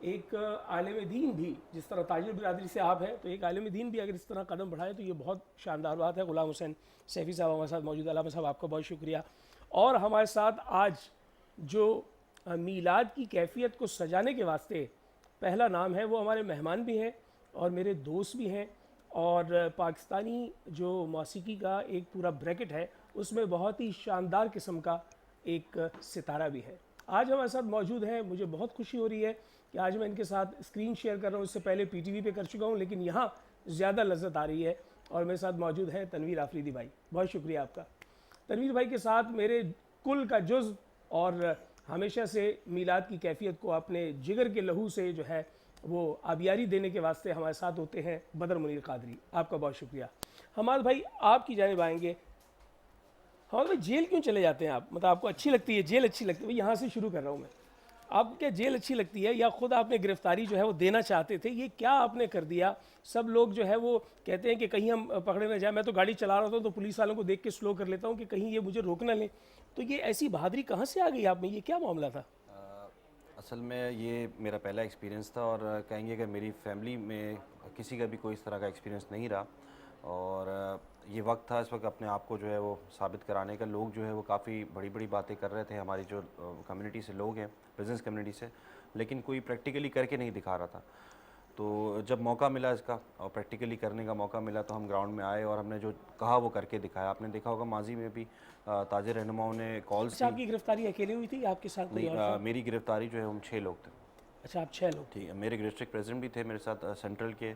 ایک عالم دین بھی جس طرح تاجر برادری سے آپ ہیں، تو ایک عالم دین بھی اگر اس طرح قدم بڑھائے تو یہ بہت شاندار بات ہے۔ غلام حسین سیفی صاحب ہمارے ساتھ موجود ہیں۔ علامہ صاحب آپ کا بہت شکریہ۔ اور ہمارے ساتھ آج جو میلاد کی کیفیت کو سجانے کے واسطے پہلا نام ہے، وہ ہمارے مہمان بھی ہیں اور میرے دوست بھی ہیں، اور پاکستانی جو موسیقی کا ایک پورا بریکٹ ہے اس میں بہت ہی شاندار قسم کا ایک ستارہ بھی ہے۔ آج ہمارے ساتھ موجود ہیں، مجھے بہت خوشی ہو رہی ہے کہ آج میں ان کے ساتھ اسکرین شیئر کر رہا ہوں۔ اس سے پہلے پی ٹی وی پہ کر چکا ہوں، لیکن یہاں زیادہ لذت آ رہی ہے، اور میرے ساتھ موجود ہیں تنویر آفریدی بھائی۔ بہت شکریہ آپ کا۔ تنویر بھائی کے ساتھ میرے کل کا جزو اور ہمیشہ سے میلاد کی کیفیت کو اپنے جگر کے لہو سے جو ہے وہ آبیاری دینے کے واسطے ہمارے ساتھ ہوتے ہیں بدر منیر قادری۔ آپ کا بہت شکریہ۔ حماد بھائی آپ کی جانب آئیں گے۔ حماد بھائی جیل کیوں چلے جاتے ہیں آپ؟ مطلب آپ کو اچھی لگتی ہے جیل؟ اچھی لگتی ہے بھائی، یہاں سے شروع کر رہا ہوں میں۔ آپ کو کیا جیل اچھی لگتی ہے، یا خود آپ نے گرفتاری جو ہے وہ دینا چاہتے تھے؟ یہ کیا آپ نے کر دیا؟ سب لوگ جو ہے وہ کہتے ہیں کہ کہیں ہم پکڑے نہ جائیں۔ میں تو گاڑی چلا رہا تھا تو پولیس والوں کو دیکھ کے سلو کر لیتا ہوں کہ کہیں یہ مجھے روک نہ لیں۔ تو یہ ایسی بہادری کہاں سے آ گئی آپ میں؟ یہ کیا معاملہ تھا؟ اصل میں یہ میرا پہلا ایکسپیرینس تھا، اور کہیں گے کہ میری فیملی میں کسی کا بھی کوئی اس طرح کا ایکسپیرینس نہیں رہا، اور یہ وقت تھا اس وقت اپنے آپ کو جو ہے وہ ثابت کرانے کا۔ لوگ جو ہے وہ کافی بڑی بڑی باتیں کر رہے تھے، ہماری جو کمیونٹی سے لوگ ہیں، بزنس کمیونٹی سے، لیکن کوئی پریکٹیکلی کر کے نہیں دکھا رہا تھا۔ تو جب موقع ملا اس کا اور پریکٹیکلی کرنے کا موقع ملا تو ہم گراؤنڈ میں آئے اور ہم نے جو کہا وہ کر کے دکھایا۔ آپ نے دیکھا ہوگا ماضی میں بھی تاجر رہنماؤں نے کالز اچھا، آپ کی گرفتاری اکیلے ہوئی تھی یا آپ کے ساتھ کوئی اور تھا؟ میری گرفتاری جو ہے ہم 6 لوگ تھے۔ اچھا، آپ 6 لوگ؟ ٹھیک ہے، میرے ڈسٹرکٹ پریزیڈنٹ بھی تھے میرے ساتھ، سینٹرل کے،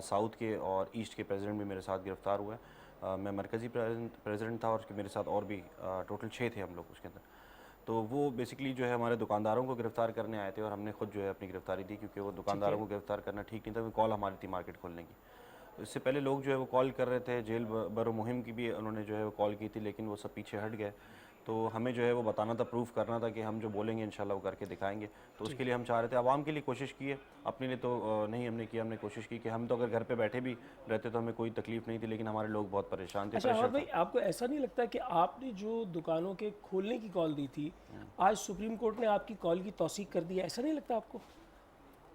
ساؤتھ کے اور ایسٹ کے پریزیڈنٹ بھی میرے ساتھ گرفتار ہوئے۔ میں مرکزی پریزیڈنٹ تھا، اور میرے ساتھ اور بھی ٹوٹل 6 تھے ہم لوگ اس کے اندر۔ تو وہ بیسکلی جو ہے ہمارے دکانداروں کو گرفتار کرنے آئے تھے، اور ہم نے خود جو ہے اپنی گرفتاری دی، کیونکہ وہ دکانداروں کو گرفتار کرنا ٹھیک نہیں تھا، کیونکہ کال ہماری تھی مارکیٹ کھولنے کی۔ اس سے پہلے لوگ جو ہے وہ کال کر رہے تھے، جیل برو مہم کی بھی انہوں نے جو ہے وہ کال کی تھی، لیکن وہ سب پیچھے ہٹ گئے۔ تو ہمیں جو ہے وہ بتانا تھا، پروف کرنا تھا کہ ہم جو بولیں گے انشاءاللہ وہ کر کے دکھائیں گے۔ تو اس کے لیے ہم چاہ رہے تھے، عوام کے لیے کوشش کی ہے، اپنے لیے تو نہیں ہم نے کیا۔ ہم نے کوشش کی کہ ہم تو اگر گھر پہ بیٹھے بھی رہتے تو ہمیں کوئی تکلیف نہیں تھی، لیکن ہمارے لوگ بہت پریشان تھے۔ اچھا اور بھائی، آپ کو ایسا نہیں لگتا کہ آپ نے جو دکانوں کے کھولنے کی کال دی تھی، آج سپریم کورٹ نے آپ کی کال کی توثیق کر دی ہے؟ ایسا نہیں لگتا آپ کو؟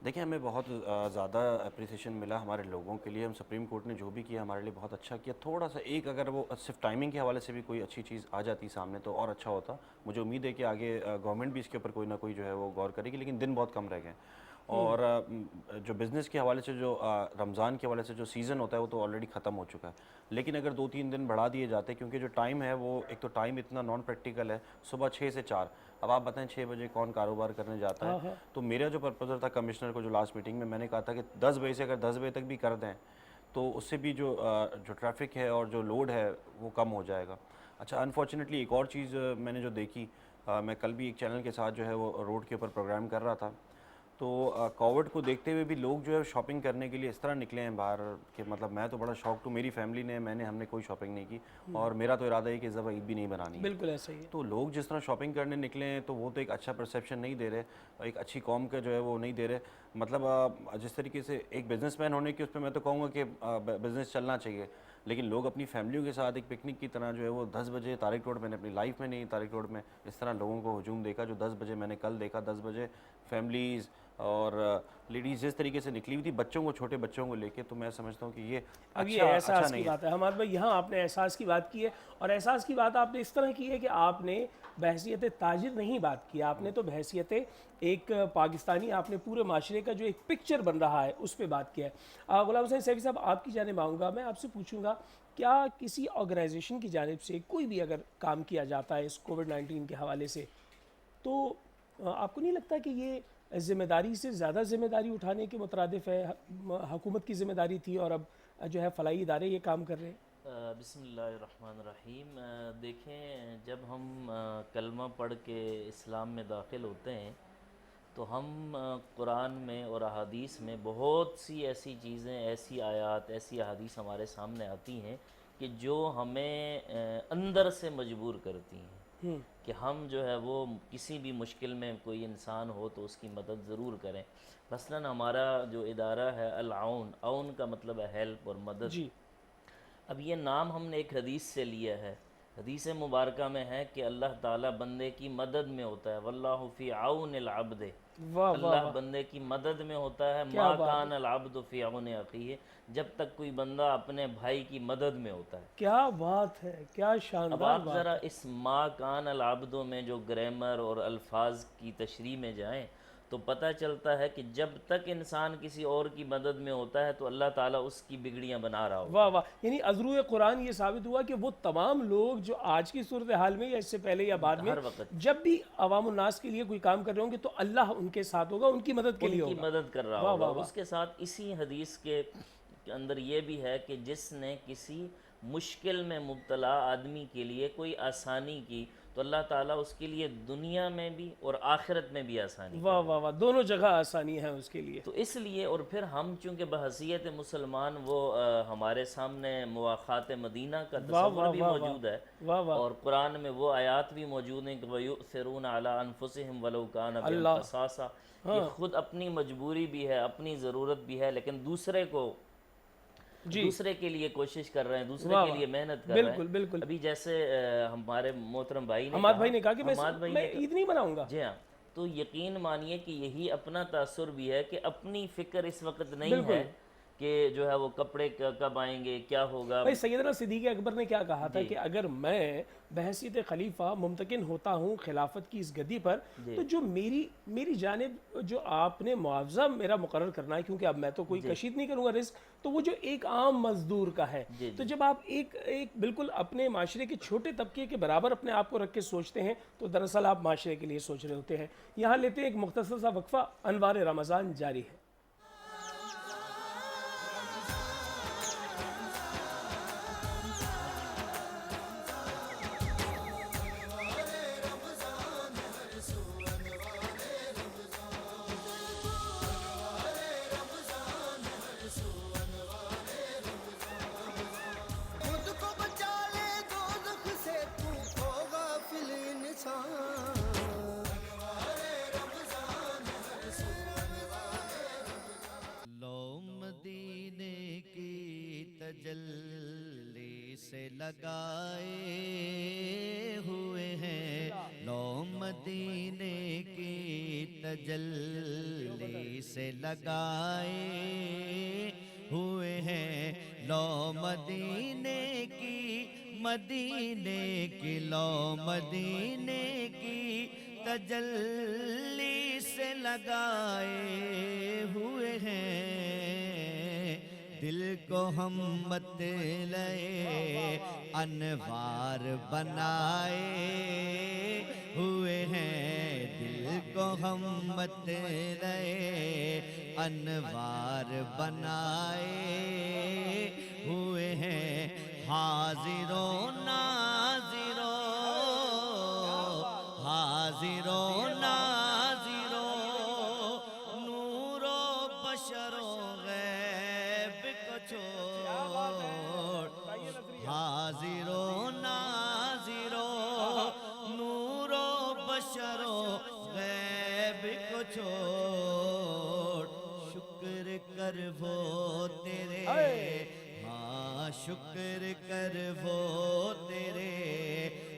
دیکھیں، ہمیں بہت زیادہ اپریسیشن ملا ہمارے لوگوں کے لیے۔ ہم سپریم کورٹ نے جو بھی کیا ہمارے لیے بہت اچھا کیا۔ تھوڑا سا ایک اگر وہ صرف ٹائمنگ کے حوالے سے بھی کوئی اچھی چیز آ جاتی سامنے تو اور اچھا ہوتا۔ مجھے امید ہے کہ آگے گورنمنٹ بھی اس کے اوپر کوئی نہ کوئی جو ہے وہ غور کرے گی، لیکن دن بہت کم رہ گئے۔ اور جو بزنس کے حوالے سے، جو رمضان کے حوالے سے جو سیزن ہوتا ہے وہ تو آلریڈی ختم ہو چکا ہے، لیکن اگر 2-3 دن بڑھا دیے جاتے، کیونکہ جو ٹائم ہے وہ ایک تو ٹائم اتنا نان پریکٹیکل ہے، صبح 6 سے 4۔ اب آپ بتائیں 6 بجے کون کاروبار کرنے جاتا ہے؟ تو میرا جو پرپوزل تھا کمشنر کو، جو لاسٹ میٹنگ میں نے کہا تھا کہ 10 بجے سے اگر 10 بجے تک بھی کر دیں تو اس سے بھی جو ٹریفک ہے اور جو لوڈ ہے وہ کم ہو جائے گا۔ اچھا، انفارچونیٹلی ایک اور چیز میں نے جو دیکھی، میں کل بھی ایک چینل کے ساتھ جو ہے وہ روڈ کے اوپر پروگرام کر رہا تھا، تو کووڈ کو دیکھتے ہوئے بھی لوگ جو ہے شاپنگ کرنے کے لیے اس طرح نکلے ہیں باہر کہ مطلب میں تو بڑا شوق ہوں۔ میری فیملی نے، ہم نے کوئی شاپنگ نہیں کی، اور میرا تو ارادہ ہے کہ اس دفعہ عید بھی نہیں بنانی ہے۔ بالکل ایسا ہی ہے۔ تو لوگ جس طرح شاپنگ کرنے نکلے ہیں تو وہ تو ایک اچھا پرسیپشن نہیں دے رہے، ایک اچھی قوم کا جو ہے وہ نہیں دے رہے۔ مطلب جس طریقے سے ایک بزنس مین ہونے کی اس پہ میں تو کہوں گا کہ بزنس چلنا چاہیے، لیکن لوگ اپنی فیملیوں کے ساتھ ایک پکنک کی طرح جو ہے وہ 10 بجے طارق روڈ، میں نے اپنی لائف میں نہیں طارق روڈ میں اس طرح لوگوں کو ہجوم دیکھا جو 10 بجے میں نے کل دیکھا۔ 10 بجے فیملیز اور لیڈیز جس طریقے سے نکلی ہوئی تھی بچوں کو، چھوٹے بچوں کو لے کے، تو میں سمجھتا ہوں کہ یہ اب یہ احساس کی بات ہے ہمارے بھائی، یہاں آپ نے احساس کی بات کی ہے، اور احساس کی بات آپ نے اس طرح کی ہے کہ آپ نے بحیثیت تاجر نہیں بات کی، آپ نے تو بحیثیت ایک پاکستانی، آپ نے پورے معاشرے کا جو ایک پکچر بن رہا ہے اس پہ بات کیا ہے۔ غلام حسین سیفی صاحب، آپ کی جانب آؤں گا، میں آپ سے پوچھوں گا کیا کسی آرگنائزیشن کی جانب سے کوئی بھی اگر کام کیا جاتا ہے اس کووڈ-19 کے حوالے سے، تو آپ کو نہیں لگتا کہ یہ ذمہ داری سے زیادہ ذمہ داری اٹھانے کے مترادف ہے؟ حکومت کی ذمہ داری تھی اور اب جو ہے فلاحی ادارے یہ کام کر رہے ہیں۔ بسم اللہ الرحمن الرحیم۔ دیکھیں، جب ہم کلمہ پڑھ کے اسلام میں داخل ہوتے ہیں تو ہم قرآن میں اور احادیث میں بہت سی ایسی چیزیں، ایسی آیات، ایسی احادیث ہمارے سامنے آتی ہیں کہ جو ہمیں اندر سے مجبور کرتی ہیں کہ ہم جو ہے وہ کسی بھی مشکل میں کوئی انسان ہو تو اس کی مدد ضرور کریں۔ مثلاً ہمارا جو ادارہ ہے العون، عون کا مطلب ہے ہیلپ اور مدد۔ جی، اب یہ نام ہم نے ایک حدیث سے لیا ہے، حدیث مبارکہ میں ہے کہ اللہ تعالیٰ بندے کی مدد میں ہوتا ہے، واللہ فی عون العبد، واہ واہ اللہ واہ، بندے کی مدد میں ہوتا ہے، کیا ما بات کان العبد فی عون اخیہ، جب تک کوئی بندہ اپنے بھائی کی مدد میں ہوتا ہے۔ کیا بات ہے، کیا اب شاندار آپ بات ذرا ہے۔ اس ما کان العبد میں جو گرامر اور الفاظ کی تشریح میں جائیں تو پتہ چلتا ہے کہ جب تک انسان کسی اور کی مدد میں ہوتا ہے تو اللہ تعالیٰ اس کی بگڑیاں بنا رہا ہوتا واہ ہے۔ واہ، یعنی عذرو قرآن یہ ثابت ہوا کہ وہ تمام لوگ جو آج کی صورتحال میں یا اس سے پہلے یا بعد میں ہر وقت جب بھی عوام الناس کے لیے کوئی کام کر رہے ہوں گے تو اللہ ان کے ساتھ ہوگا، ان کی مدد کے لیے ان کی ہوگا۔ مدد کر رہا واہ ہوگا۔ واہ واہ، اس کے ساتھ اسی حدیث کے اندر یہ بھی ہے کہ جس نے کسی مشکل میں مبتلا آدمی کے لیے کوئی آسانی کی تو اللہ تعالیٰ اس کے لیے دنیا میں بھی اور آخرت میں بھی آسانی واہ واہ واہ، دونوں جگہ آسانی ہے اس کے لیے۔ تو اس لیے اور پھر ہم چونکہ بحیثیت مسلمان وہ ہمارے سامنے مواخات مدینہ کا تصور بھی موجود ہے، واہ واہ، اور قرآن میں وہ آیات بھی موجود ہیں کہ وَيُؤْثِرُونَ عَلَىٰ أَنفُسِهِمْ وَلَوْ كَانَ بِهِمْ خَصَاصَةٌ، یہ خود اپنی مجبوری بھی ہے، اپنی ضرورت بھی ہے، لیکن دوسرے کو دوسرے کے لیے کوشش کر رہے ہیں، دوسرے کے لیے محنت کر رہے ہیں۔ بالکل بالکل۔ ابھی جیسے ہمارے محترم بھائی نے حماد بھائی نے کہا کہ حماد بھائی میں نے عید نہیں مناؤں گا۔ جی ہاں، تو یقین مانیے کہ یہی اپنا تاثر بھی ہے کہ اپنی فکر اس وقت نہیں ہے کہ جو ہے وہ کپڑے کب آئیں گے، کیا ہوگا۔ بھائی سیدنا صدیق اکبر نے کیا کہا تھا کہ اگر میں بحیثیت خلیفہ ممتکن ہوتا ہوں خلافت کی اس گدی پر تو جو میری جانب جو آپ نے معاوضہ میرا مقرر کرنا ہے، کیونکہ اب میں تو کوئی کشید نہیں کروں گا رزق، تو وہ جو ایک عام مزدور کا ہے، تو جب آپ ایک بالکل اپنے معاشرے کے چھوٹے طبقے کے برابر اپنے آپ کو رکھ کے سوچتے ہیں تو دراصل آپ معاشرے کے لیے سوچ رہے ہوتے ہیں۔ یہاں لیتے ہیں ایک مختصر سا وقفہ، انوار رمضان جاری ہے۔ خود کو بچا لے دوزخ سے، تو ہو غافل انسان۔ لو مدینے کی تجلی سے لگائے ہوئے ہیں، لو مدینے کی تجلی سے لگائے ہوئے ہیں، لو مدینے کی لو مدینے کی تجلی سے لگائے ہوئے ہیں، دل کو ہم مطلع انوار بنائے ہوئے ہیں، دل کو ہم مطلع انوار بنائے ہوئے ہیں، حاضر و ناظر حاضر و ناظر نور و بشر و غیب کو چھوڑ، حاضر و ناظر نور و بشر و غیب کو چھوڑ، شکر کر وہ تیرے، ہاں شکر کر وہ تیرے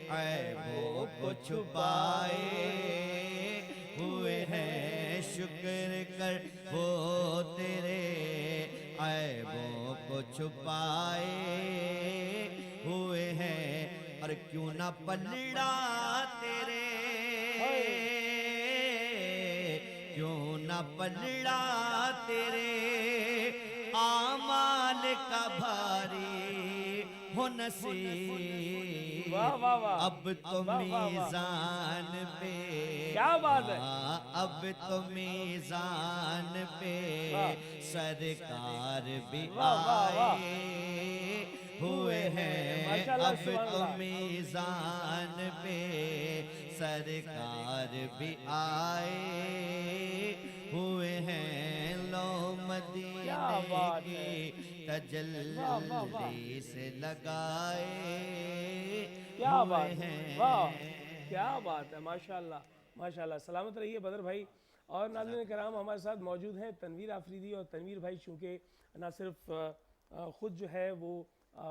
عیبوں کو چھپائے ہوئے ہیں، شکر کر وہ تیرے عیبوں کو چھپائے ہوئے ہیں، اور کیوں نہ پلڑا تیرے، کیوں نہ پلڑا تیرے اعمال کا بھاری ہو نصیب، اب تو میزان پہ، کیا بات ہے، اب تو میزان پہ سرکار بھی آئے ہوئے ہیں، اب تو میزان پہ سرکار بھی آئے ہوئے ہیں، لو مدینے کی تجلی سے لگائے کیا بات ہوئے ہے، ہیں۔ واہ کیا بات ہے، ماشاءاللہ ماشاءاللہ۔ سلامت رہیے بدر بھائی۔ اور ناظرین کرام ہمارے ساتھ موجود ہیں تنویر آفریدی، اور تنویر بھائی چونکہ نہ صرف خود جو ہے وہ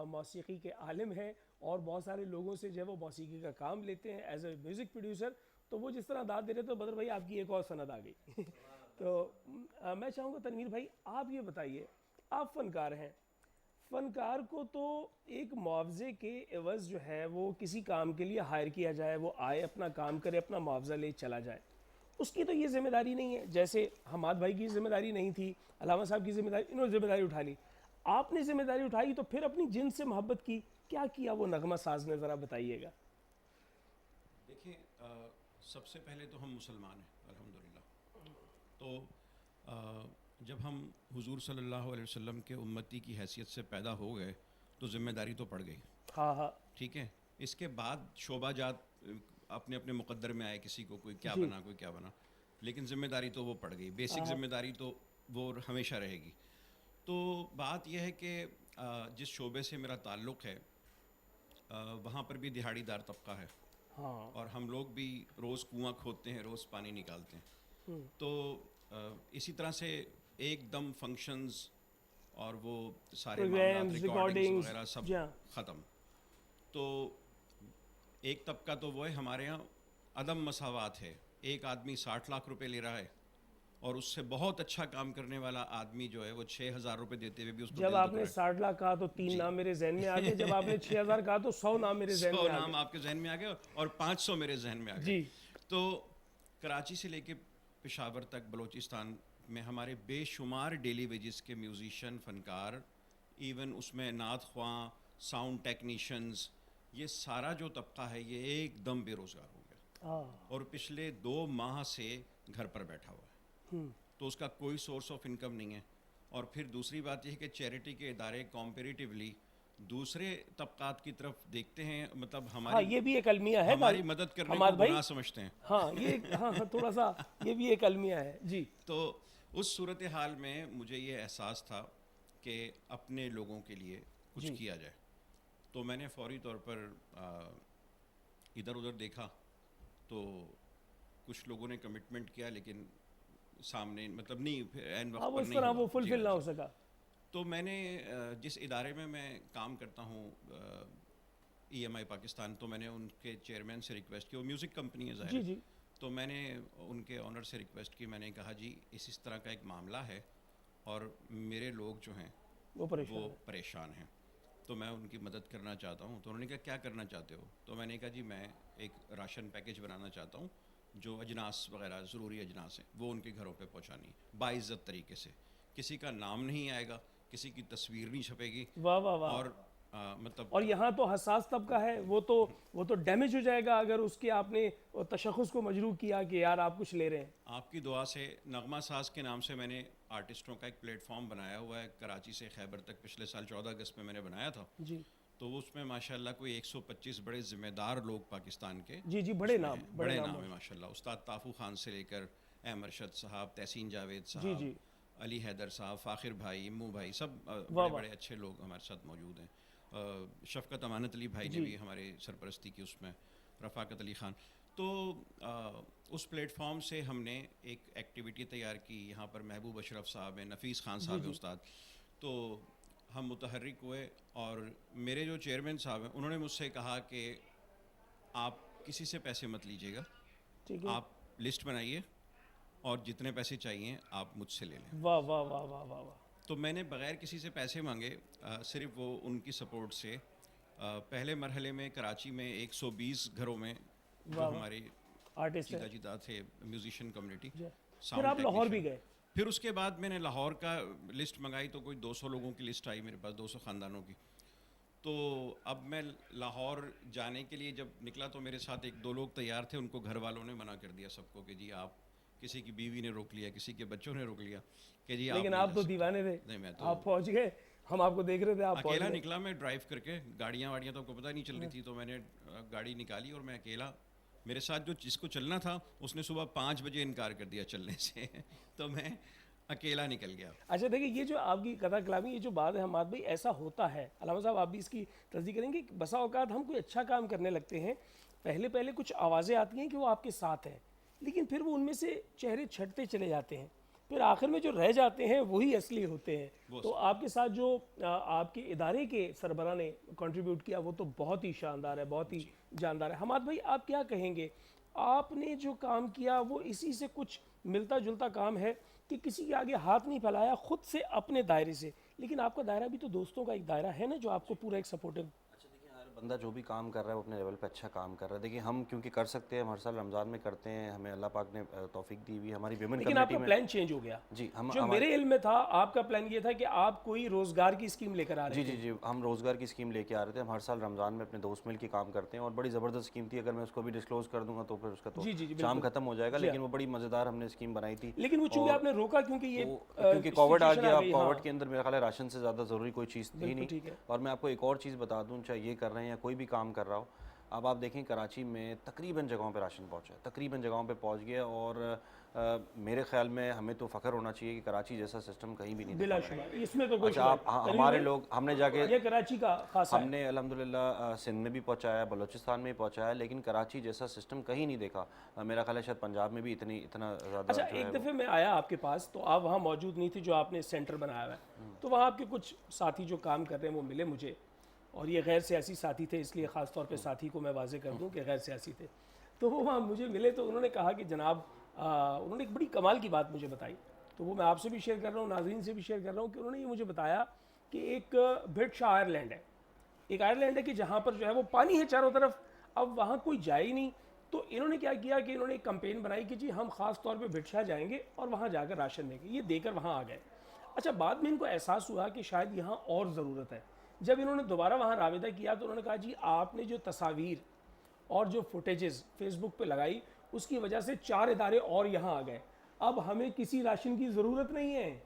موسیقی کے عالم ہیں اور بہت سارے لوگوں سے جو ہے وہ موسیقی کا کام لیتے ہیں ایز اے میوزک پروڈیوسر، تو وہ جس طرح داد دے رہے تو بدر بھائی آپ کی ایک اور سند آ گئی تو میں چاہوں گا تنویر بھائی آپ یہ بتائیے، آپ فنکار ہیں، فنکار کو تو ایک معاوضے کے عوض جو ہے وہ کسی کام کے لیے ہائر کیا جائے، وہ آئے اپنا کام کرے اپنا معاوضہ لے چلا جائے، اس کی تو یہ ذمہ داری نہیں ہے، جیسے حماد بھائی کی ذمہ داری نہیں تھی، علامہ صاحب کی ذمہ داری، انہوں نے ذمہ داری اٹھا لی، آپ نے ذمہ داری اٹھائی تو پھر اپنی جن سے محبت کی، کیا کیا وہ نغمہ ساز نے، ذرا بتائیے گا۔ دیکھیں سب سے پہلے تو ہم مسلمان ہیں الحمدللہ، تو جب ہم حضور صلی اللہ علیہ وسلم کے امتی کی حیثیت سے پیدا ہو گئے تو ذمہ داری تو پڑ گئی، ہاں ہاں ٹھیک ہے۔ اس کے بعد شعبہ جات اپنے اپنے مقدر میں آئے، کسی کو کوئی کیا جی بنا کوئی کیا بنا، لیکن ذمہ داری تو وہ پڑ گئی، بیسک ذمہ داری تو وہ ہمیشہ رہے گی۔ تو بات یہ ہے کہ جس شعبے سے میرا تعلق ہے وہاں پر بھی دہاڑی دار طبقہ ہے، ہاں اور ہم لوگ بھی روز کنواں کھودتے ہیں، روز پانی نکالتے ہیں، تو اسی طرح سے ایک دم فنکشنز اور وہ سارے معاملات پروگرامز، ریکارڈنگز ریکارڈنگز، وغیرہ سب جی ہاں، ختم۔ تو ایک طبقہ تو وہ ہے، ہمارے ہاں عدم مساوات ہے، ایک آدمی 60 لاکھ روپے لے رہا ہے اور اس سے بہت اچھا کام کرنے والا آدمی جو ہے وہ 6,000 روپے دیتے ہوئے بھی اس کو جب آپ نے 60 لاکھ کہا تو 3 نام میرے ذہن میں آ گئے، جب آپ نے 6,000 کہا تو 100 نام میرے ذہن 100 میں آ نام گئے۔ آپ کے ذہن میں آ گئے اور 500 میرے ذہن میں آ گئے۔ جی تو کراچی سے لے کے پشاور تک بلوچستان میں ہمارے بے شمار ڈیلی ویجز کے میوزیشین، فنکار، ایون اس میں نعت خواں، ساؤنڈ ٹیکنیشینز، یہ سارا جو طبقہ ہے یہ ایک دم بے روزگار ہو گیا اور پچھلے 2 ماہ سے گھر پر بیٹھا ہوا ہے، تو اس کا کوئی سورس آف انکم نہیں ہے۔ اور پھر دوسری بات یہ ہے کہ چیریٹی کے ادارے کمپیریٹیولی دوسرے طبقات کی طرف دیکھتے ہیں، مطلب ہاں ہماری یہ بھی ایک المیہ ہے ہماری مدد کرنے حماد کو بھائی، گناہ سمجھتے ہیں۔ ہاں یہ ہاں تھوڑا سا یہ بھی ایک المیہ ہے جی۔ تو اس صورتحال میں مجھے یہ احساس تھا کہ اپنے لوگوں کے لیے کچھ کیا جائے، تو میں نے فوری طور پر ادھر ادھر دیکھا، تو کچھ لوگوں نے کمٹمنٹ کیا لیکن سامنے مطلب نہیں، عین ہاں وقت وہ پر اس نہیں طرح ہوا۔ وہ فلفل نہ ہو سکا۔ تو میں نے جس ادارے میں کام کرتا ہوں ای ایم آئی پاکستان، تو میں نے ان کے چیئرمین سے ریکویسٹ کی، وہ میوزک کمپنی ہے ظاہر جی ہے، جی تو میں نے ان کے آنر سے ریکویسٹ کی، میں نے کہا جی اس طرح کا ایک معاملہ ہے اور میرے لوگ جو ہیں وہ پریشان ہے۔ پریشان ہیں، تو میں ان کی مدد کرنا چاہتا ہوں۔ تو انہوں نے کہا کیا کرنا چاہتے ہو؟ تو میں نے کہا جی میں ایک راشن پیکیج بنانا چاہتا ہوں، جو اجناس وغیرہ ضروری اجناس ہیں وہ ان کے گھروں پہ پہنچانی ہے باعزت طریقے سے، کسی کا نام نہیں آئے گا، کسی کی تصویر نہیں چھپے گی، واہ واہ واہ۔ اور مطلب اور یہاں تو حساس طبقہ ہے، وہ تو ڈیمیج ہو جائے گا اگر اس کے آپ نے تشخص کو مجروح کیا کہ یار آپ کچھ لے رہے ہیں۔ آپ کی دعا سے نغمہ ساز کے نام سے میں نے آرٹسٹوں کا ایک پلیٹ فارم بنایا ہوا ہے، کراچی سے خیبر تک پچھلے سال 14 اگست میں نے بنایا تھا، جی تو اس میں ماشاءاللہ کوئی 125 بڑے ذمہ دار لوگ پاکستان کے جی جی بڑے نام بڑے نام ہیں ماشاءاللہ، استاد طافو خان سے لے کر ایم ارشد صاحب، تحسین جاوید جی صاحب، جی علی حیدر صاحب، فاخر بھائی، امو بھائی، سب بڑے بڑے اچھے لوگ ہمارے ساتھ موجود ہیں۔ شفقت امانت علی بھائی نے بھی ہمارے سرپرستی کی اس میں، رفاقت علی خان۔ تو اس پلیٹ فارم سے ہم نے ایک ایکٹیویٹی تیار کی، یہاں پر محبوب اشرف صاحب ہیں، نفیس خان صاحب ہیں استاد، تو ہم متحرک ہوئے، اور میرے جو چیئرمین صاحب ہیں انہوں نے مجھ سے کہا کہ آپ کسی سے پیسے مت لیجیے گا، آپ لسٹ بنائیے اور جتنے پیسے چاہیے آپ مجھ سے لے لیں۔ واہ واہ واہ واہ واہ واہ۔ تو میں نے بغیر کسی سے پیسے مانگے، صرف وہ ان کی سپورٹ سے پہلے مرحلے میں کراچی میں 120 گھروں میں جو ہمارے آرٹسٹ چیتا چیتا تھے میوزیشین کمیونٹی، پھر آپ لاہور بھی گئے؟ پھر اس کے بعد میں نے لاہور کا لسٹ منگائی، تو کوئی 200 لوگوں کی لسٹ آئی میرے پاس، 200 خاندانوں کی۔ تو اب میں لاہور جانے کے لیے جب نکلا تو میرے ساتھ 1-2 لوگ تیار تھے، ان کو گھر والوں نے منع کر دیا سب کو کہ جی آپ، کسی کی بیوی نے روک لیا، کسی کے بچوں نے روک لیا کہ جی لیکن آپ تو دیوانے تھے، نہیں، میں تو آپ پہنچ گئے، ہم آپ کو دیکھ رہے تھے، آپ اکیلا نکلا، میں ڈرائیو کر کے، گاڑیاں واڑیاں تو آپ کو پتہ نہیں چل رہی تھی، تو میں نے گاڑی نکالی اور میں اکیلا، میرے ساتھ جو جس کو چلنا تھا اس نے صبح 5 بجے انکار کر دیا چلنے سے، تو میں اکیلا نکل گیا۔ اچھا دیکھیں، یہ جو آپ کی قطع کلامی، یہ جو بات ہے حماد بھائی، ایسا ہوتا ہے، علامہ صاحب آپ بھی اس کی تصدیق کریں گے، بسا اوقات ہم کوئی اچھا کام کرنے لگتے ہیں، پہلے کچھ آوازیں آتی ہیں کہ وہ آپ کے ساتھ ہیں، لیکن پھر وہ ان میں سے چہرے چھٹتے چلے جاتے ہیں، پھر آخر میں جو رہ جاتے ہیں وہی اصلی ہوتے ہیں۔ تو آپ کے ساتھ جو آپ کے ادارے کے سربراہ نے کنٹریبیوٹ کیا وہ تو بہت ہی شاندار ہے، بہت ہی جاندار ہے۔ حماد بھائی آپ کیا کہیں گے، آپ نے جو کام کیا وہ اسی سے کچھ ملتا جلتا کام ہے کہ کسی کے آگے ہاتھ نہیں پھیلایا، خود سے اپنے دائرے سے. لیکن آپ کا دائرہ بھی تو دوستوں کا ایک دائرہ ہے نا جو آپ کو پورا ایک سپورٹو. اچھا دیکھیے، ہر بندہ جو بھی کام کر رہا ہے وہ اپنے لیول پہ اچھا کام کر رہا ہے. دیکھیے ہم کیونکہ کر سکتے ہیں، ہم ہر سال رمضان میں کرتے ہیں، ہمیں اللہ پاک نے توفیق دی ہوئی. ہماری ویمن لیکن آپ کمیونٹی کا میں پلان چینج ہو گیا. جی جو میرے علم میں تھا آپ کا پلان یہ تھا کہ آپ کوئی روزگار کی اسکیم لے کر آ رہے تھے. جی ہم روزگار کی اسکیم لے کے آ رہے تھے. ہم ہر سال رمضان میں اپنے دوست مل کے کام کرتے ہیں اور بڑی زبردست اسکیم تھی. اگر میں اس کو بھی ڈسکلوز کر دوں گا تو پھر اس کا تو شام ختم ہو جائے گا، لیکن وہ بڑی مزیدار ہم نے اسکیم بنائی تھی. لیکن وہ چونکہ آپ نے روکا کیونکہ کووڈ آ گیا. کووڈ کے اندر میرا خیال ہے راشن سے زیادہ ضروری کوئی چیز تھی نہیں. اور میں آپ کو ایک اور چیز بتا دوں، چاہے یہ کر رہے ہیں یا کوئی بھی کام کر رہا ہو، اب آپ دیکھیں کراچی میں تقریباً جگہوں پہ راشن پہنچا ہے، تقریباً جگہوں پہ پہنچ گیا. اور میرے خیال میں ہمیں تو فخر ہونا چاہیے کہ کراچی جیسا سسٹم کہیں بھی نہیں. بلا شبہ اس میں تو کوئی ہمارے لوگ، ہم نے جا کے یہ کراچی کا خاص ہے. ہم نے الحمدللہ سندھ میں بھی پہنچایا، بلوچستان میں بھی پہنچایا، لیکن کراچی جیسا سسٹم کہیں نہیں دیکھا. میرا خیال ہے شاید پنجاب میں بھی اتنا زیادہ. اچھا، ایک دفعہ میں آیا آپ کے پاس تو آپ وہاں موجود نہیں تھی جو آپ نے سینٹر بنایا ہوا ہے، تو وہاں آپ کے کچھ ساتھی جو کام کر رہے ہیں وہ ملے مجھے، اور یہ غیر سیاسی ساتھی تھے، اس لیے خاص طور پہ ساتھی کو میں واضح کر دوں کہ غیر سیاسی تھے. تو وہ وہاں مجھے ملے تو انہوں نے کہا کہ جناب انہوں نے ایک بڑی کمال کی بات مجھے بتائی، تو وہ میں آپ سے بھی شیئر کر رہا ہوں، ناظرین سے بھی شیئر کر رہا ہوں، کہ انہوں نے یہ مجھے بتایا کہ ایک برٹش آئرلینڈ ہے، ایک آئرلینڈ ہے کہ جہاں پر جو ہے وہ پانی ہے چاروں طرف، اب وہاں کوئی جائے ہی نہیں. تو انہوں نے کیا کیا کہ انہوں نے ایک کمپین بنائی کہ جی ہم خاص طور پہ برٹشاہ جائیں گے اور وہاں جا کر راشن دیں گے. یہ دے کر وہاں آ گئے. اچھا، بعد میں ان کو احساس ہوا کہ شاید یہاں اور ضرورت ہے. جب انہوں نے دوبارہ وہاں رابطہ کیا تو انہوں نے کہا جی آپ نے جو تصاویر اور جو فوٹیجز فیس بک پہ لگائی اس کی وجہ سے 4 ادارے اور یہاں آ گئے. اب ہمیں کسی راشن کی ضرورت نہیں ہے،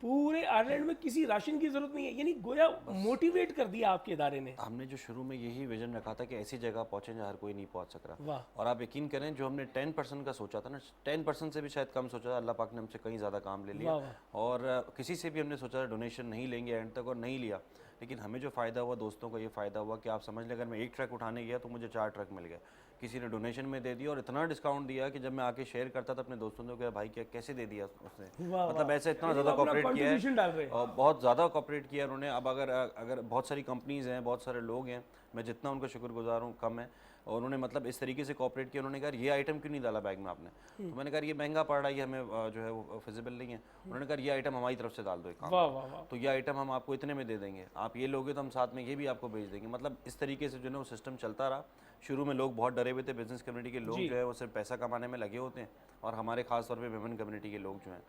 پورے آئرلینڈ میں کسی راشن کی ضرورت نہیں ہے. یعنی گویا موٹیویٹ کر دیا آپ کے ادارے نے. ہم نے جو شروع میں یہی ویژن رکھا تھا کہ ایسی جگہ پہنچیں جہاں ہر کوئی نہیں پہنچ سک رہا. واہ. اور آپ یقین کریں جو ہم نے 10% کا سوچا تھا نا، 10% سے بھی شاید کم سوچا تھا، اللہ پاک نے ہم سے کہیں زیادہ کام لے لیا. اور کسی سے بھی ہم نے سوچا تھا ڈونیشن نہیں لیں گے اینڈ تک، اور نہیں لیا. لیکن ہمیں جو فائدہ ہوا، دوستوں کو یہ فائدہ ہوا کہ آپ سمجھ لیں اگر میں 1 ٹرک اٹھانے گیا تو مجھے 4 ٹرک مل گئے. کسی نے ڈونیشن میں دے دیا اور اتنا ڈسکاؤنٹ دیا کہ جب میں آ کے شیئر کرتا تھا اپنے دوستوں نے کہا بھائی کیا کیسے دے دیا اس نے، مطلب ایسے اتنا زیادہ کوآپریٹ کیا ہے اور بہت زیادہ کوآپریٹ کیا انہوں نے. اب اگر بہت ساری کمپنیز ہیں، بہت سارے لوگ ہیں، میں جتنا ان کا شکر گزار ہوں کم ہے. اور انہوں نے مطلب اس طریقے سے کوآپریٹ کیا. انہوں نے کہا یہ آئٹم کیوں نہیں ڈالا بیگ میں آپ نے؟ تو میں نے کہا یہ مہنگا پڑ رہا ہے، یہ ہمیں جو ہے وہ فیزیبل نہیں ہے. انہوں نے کہا یہ آئٹم ہماری طرف سے ڈال دو ایک کام، تو یہ آئٹم ہم آپ کو اتنے میں دے دیں گے، آپ یہ لوگے تو ہم ساتھ میں یہ بھی آپ کو بھیج دیں گے. مطلب اس طریقے سے جو ہے نا وہ سسٹم چلتا رہا. شروع میں لوگ بہت ڈرے ہوئے تھے، بزنس کمیونٹی کے لوگ جو ہے وہ صرف پیسہ کمانے میں لگے ہوتے ہیں، اور ہمارے خاص طور پہ ویمن کمیونٹی کے لوگ جو ہیں.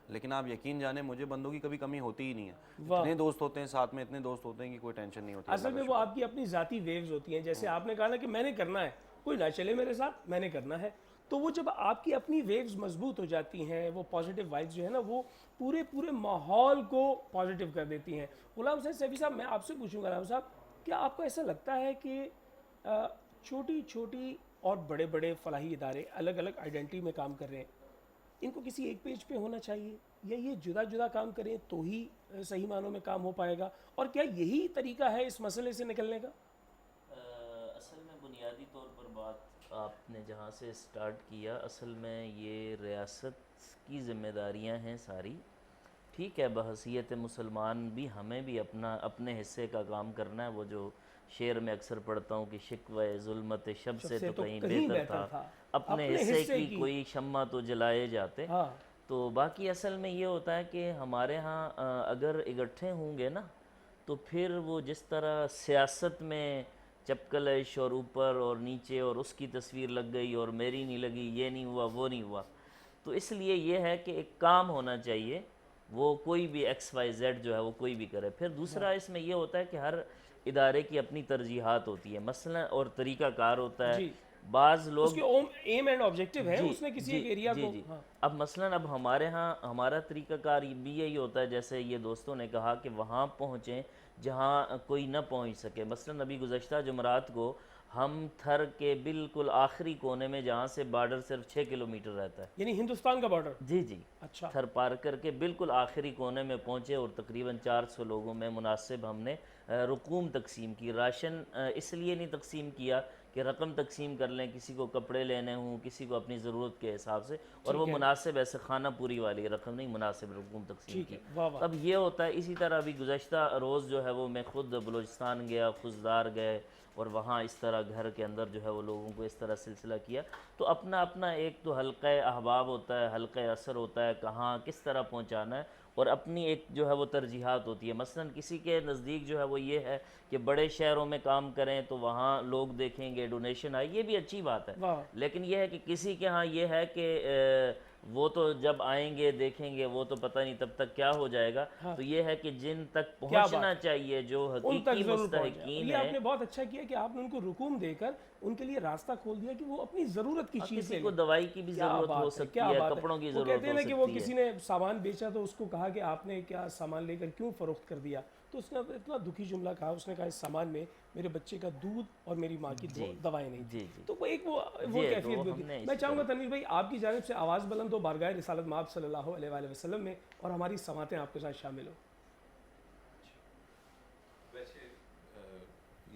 لیکن آپ یقین جانیں مجھے بندوں کی کبھی کمی ہوتی ہی نہیں ہے. اتنے دوست ہوتے ہیں ساتھ میں، اتنے دوست ہوتے ہیں کہ کوئی ٹینشن نہیں ہوتی. اصل میں وہ آپ کی اپنی ذاتی ویوز ہوتی ہیں. جیسے آپ نے کہا نا کہ میں نے کرنا ہے، کوئی نہ چلے میرے ساتھ، میں نے کرنا ہے. تو وہ جب آپ کی اپنی ویوز مضبوط ہو جاتی ہیں، وہ پازیٹیو وائبز جو ہے نا وہ پورے ماحول کو پازیٹیو کر دیتی ہیں. غلام حسین سیفی صاحب، میں آپ سے پوچھوں گا غلام صاحب، کیا آپ کو ایسا لگتا ہے کہ چھوٹی چھوٹی اور بڑے بڑے فلاحی ادارے الگ الگ آئیڈینٹی میں کام کر رہے ہیں، ان کو کسی ایک پیج پہ ہونا چاہیے، یا یہ جدا جدا کام کریں تو ہی صحیح معنوں میں کام ہو پائے گا؟ اور کیا یہی طریقہ ہے اس مسئلے سے نکلنے کا؟ اصل میں بنیادی طور پر بات آپ نے جہاں سے سٹارٹ کیا، اصل میں یہ ریاست کی ذمہ داریاں ہیں ساری. ٹھیک ہے، بحیثیت مسلمان بھی ہمیں بھی اپنے حصے کا کام کرنا ہے. وہ جو شعر میں اکثر پڑھتا ہوں کہ شکوہ ظلمت شب سے تو کہیں بہتر تھا، اپنے حصے کی کوئی شمع تو جلائے جاتے. تو باقی اصل میں یہ ہوتا ہے کہ ہمارے ہاں اگر اکٹھے ہوں گے نا تو پھر وہ جس طرح سیاست میں چپکلش اور اوپر اور نیچے اور اس کی تصویر لگ گئی اور میری نہیں لگی، یہ نہیں ہوا وہ نہیں ہوا، تو اس لیے یہ ہے کہ ایک کام ہونا چاہیے، وہ کوئی بھی ایکس وائی زیڈ جو ہے وہ کوئی بھی کرے. پھر دوسرا اس میں یہ ہوتا ہے کہ ہر ادارے کی اپنی ترجیحات ہوتی ہے مثلا اور طریقہ کار ہوتا ہے. بعض لوگ اس کے ایم اینڈ آبجیکٹیو ہے، اس نے کسی ایک ایریا کو. اب مثلا اب ہمارے ہاں ہمارا طریقہ کار بھی یہی ہوتا ہے، جیسے یہ دوستوں نے کہا کہ وہاں پہنچیں جہاں کوئی نہ پہنچ سکے. مثلا ابھی گزشتہ جمعرات کو ہم تھر کے بالکل آخری کونے میں جہاں سے بارڈر صرف 6 کلومیٹر رہتا ہے، یعنی ہندوستان کا بارڈر، جی اچھا، تھر پار کر کے بالکل آخری کونے میں پہنچے اور تقریباً 400 لوگوں میں مناسب ہم نے رقوم تقسیم کی. راشن اس لیے نہیں تقسیم کیا کہ رقم تقسیم کر لیں، کسی کو کپڑے لینے ہوں، کسی کو اپنی ضرورت کے حساب سے، اور وہ مناسب ایسے خانہ پوری والی رقم نہیں، مناسب رقم تقسیم کی. اب یہ ہوتا ہے. اسی طرح ابھی گزشتہ روز جو ہے وہ میں خود بلوچستان گیا، خزدار گئے، اور وہاں اس طرح گھر کے اندر جو ہے وہ لوگوں کو اس طرح سلسلہ کیا. تو اپنا اپنا ایک تو حلقہ احباب ہوتا ہے، حلقہ اثر ہوتا ہے، کہاں کس طرح پہنچانا ہے، اور اپنی ایک جو ہے وہ ترجیحات ہوتی ہے. مثلا کسی کے نزدیک جو ہے وہ یہ ہے کہ بڑے شہروں میں کام کریں تو وہاں لوگ دیکھیں گے، ڈونیشن آئے، یہ بھی اچھی بات ہے. لیکن یہ ہے کہ کسی کے ہاں یہ ہے کہ وہ تو جب آئیں گے دیکھیں گے، وہ تو پتہ نہیں تب تک کیا ہو جائے گا. تو یہ ہے کہ جن تک پہنچنا چاہیے جو حقیقی مستحقین یہ آپ نے بہت اچھا کیا کہ آپ نے ان کو رقوم دے کر ان کے لیے راستہ کھول دیا کہ وہ اپنی ضرورت کی چیز کسی کو دوائی کی بھی ضرورت ہو سکتی ہے، کپڑوں کی ضرورت ہو سکتی ہے. کہتے ہیں کہ وہ کسی نے سامان بیچا تو اس کو کہا کہ آپ نے کیا سامان لے کر کیوں فروخت کر دیا، تو اس نے اتنا دکھی جملہ کہا، اس نے کہا اس سامان میں میرے بچے کا دودھ اور میری ماں کی دوائیں نہیں تھیں. تو وہ ایک وہ کیفیت بھی ہوتی ہے. میں چاہوں گا تنویر بھائی آپ کی جانب سے آواز بلند ہو بارگاہ رسالت مآب صلی اللہ علیہ وآلہ وسلم میں، اور ہماری سماعتیں آپ کے ساتھ شامل ہوں. ویسے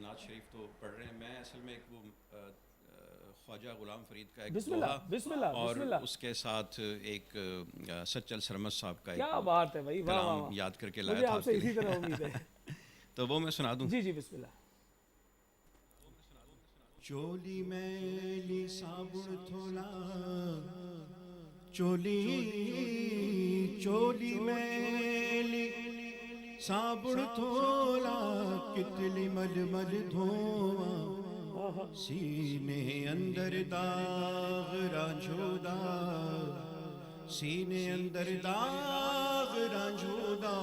نعت شریف تو پڑھ رہے ہیں، میں اصل میں ایک وہ خواجہ غلام فرید کا ایک دوہا اور اس کے ساتھ ایک سچل سرمد صاحب کا کیا بات ہے بھائی، کلام یاد کر کے لایا تھا آپ سے اسی طرح امید ہے. تو وہ میں سنا دوں. جی بسم اللہ. چولی میلی صابن تھولا، چولی میلی صابن تھولا، کتلی مل مل دھواں، سینے اندر داغ رانجھودا، سینے اندر داغ رانجھودا،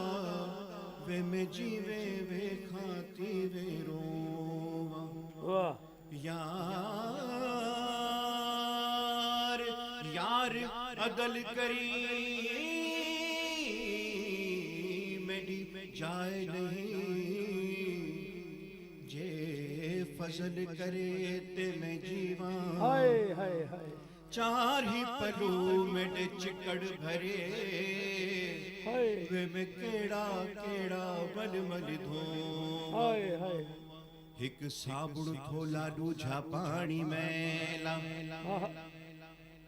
وے میں جیوے وے کھاتی وے رواں. یار عدل کری میری جائے نہیں، جے فضل کرے تے میں جیواں، چار ہی پلو میرے چکڑ بھرے، وے میں کیڑا کیڑا مل مل دھوں. ایک صابن تھولا دوجھا پانی میلا،